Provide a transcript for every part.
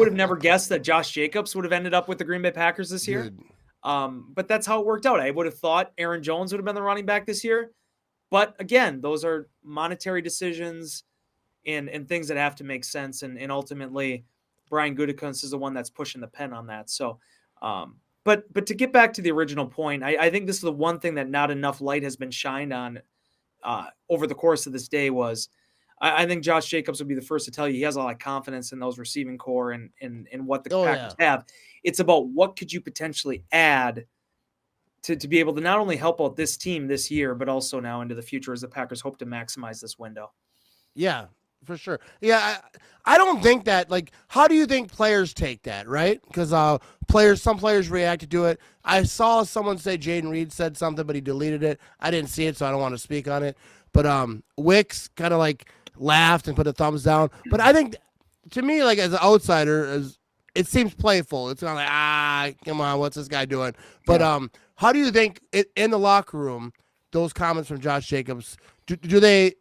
would have never guessed that Josh Jacobs would have ended up with the Green Bay Packers this year. Dude. But that's how it worked out. I would have thought Aaron Jones would have been the running back this year. But again, those are monetary decisions and things that have to make sense. And ultimately, Brian Gutekunst is the one that's pushing the pen on that. So, but to get back to the original point, I think this is the one thing that not enough light has been shined on over the course of this day was I think Josh Jacobs would be the first to tell you he has a lot of confidence in those receiving core and what the Packers have. It's about what could you potentially add to be able to not only help out this team this year, but also now into the future as the Packers hope to maximize this window. Yeah, for sure. Yeah, I don't think that, like, how do you think players take that, right? Because some players reacted to it. I saw someone say Jaden Reed said something, but he deleted it. I didn't see it, so I don't want to speak on it. But Wicks kind of like laughed and put a thumbs down. But I think, to me, like as an outsider, it seems playful. It's kind of like, come on, what's this guy doing? But how do you think in the locker room, those comments from Josh Jacobs, do they?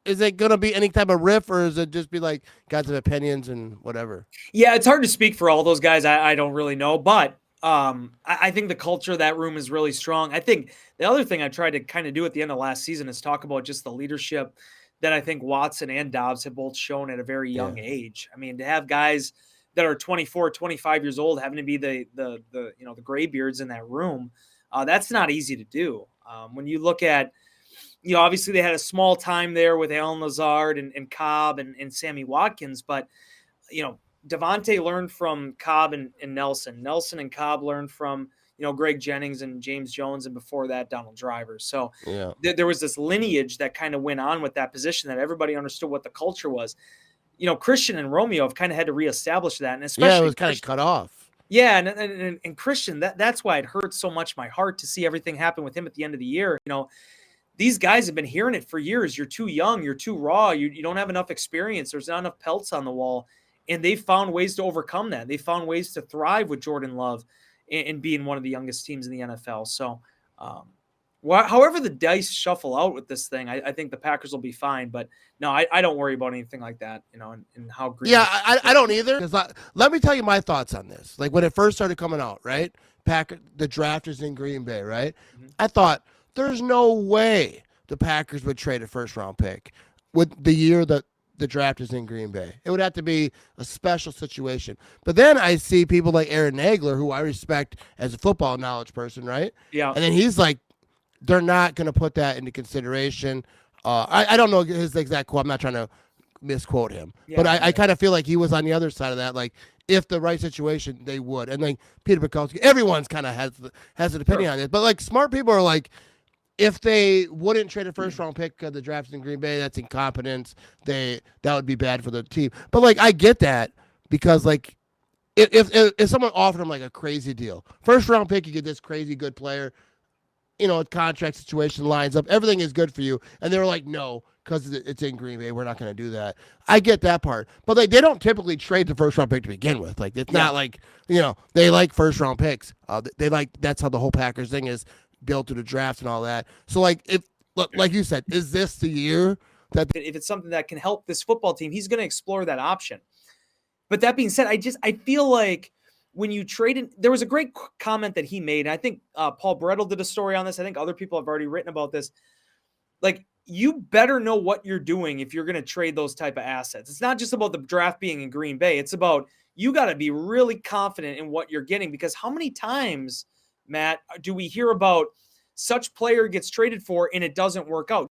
Is it going to be any type of riff, or is it just be like, got some opinions and whatever? Yeah, it's hard to speak for all those guys. I don't really know, but I think the culture of that room is really strong. I think the other thing I tried to kind of do at the end of last season is talk about just the leadership that I think Watson and Dobbs have both shown at a very young age. I mean, to have guys that are 24, 25 years old having to be the graybeards in that room, that's not easy to do. When you look at, obviously they had a small time there with Alan Lazard and Cobb and Sammy Watkins, but, Devontae learned from Cobb and Nelson. Nelson and Cobb learned from, Greg Jennings and James Jones, and before that, Donald Driver. So there was this lineage that kind of went on with that position that everybody understood what the culture was. Christian and Romeo have kind of had to reestablish that. And especially it was kind of cut off. Yeah, and Christian, that's why it hurts so much my heart to see everything happen with him at the end of the year. These guys have been hearing it for years. You're too young. You're too raw. You don't have enough experience. There's not enough pelts on the wall. And they've found ways to overcome that. They found ways to thrive with Jordan Love and being one of the youngest teams in the NFL. So however the dice shuffle out with this thing, I think the Packers will be fine. But no, I don't worry about anything like that, and how green. Yeah, I don't either. Because let me tell you my thoughts on this. Like when it first started coming out, right? The draft is in Green Bay, right? Mm-hmm. I thought there's no way the Packers would trade a first-round pick with the year that the draft is in Green Bay. It would have to be a special situation. But then I see people like Aaron Nagler, who I respect as a football knowledge person, right? Yeah. And then he's like, they're not going to put that into consideration. I don't know his exact quote. I'm not trying to misquote him. Yeah, but I kind of feel like he was on the other side of that. Like, if the right situation, they would. And like Peter Bukowski, everyone's kind of has an opinion on it. But like smart people are like, if they wouldn't trade a first-round pick because the draft is in Green Bay, that's incompetence. That would be bad for the team. But, like, I get that because, like, if someone offered him, like, a crazy deal, first-round pick, you get this crazy good player, a contract situation lines up, everything is good for you, and they were like, no, because it's in Green Bay, we're not going to do that. I get that part. But, like, they don't typically trade the first-round pick to begin with. Like, it's not like, they like first-round picks. That's how the whole Packers thing is built to the draft and all that. So, like you said, is this the year that if it's something that can help this football team, he's going to explore that option. But that being said, I feel like when you trade in, there was a great comment that he made. And I think Paul Brettel did a story on this. I think other people have already written about this. Like, you better know what you're doing if you're going to trade those type of assets. It's not just about the draft being in Green Bay. It's about, you got to be really confident in what you're getting, because how many times, Matt, do we hear about such player gets traded for and it doesn't work out?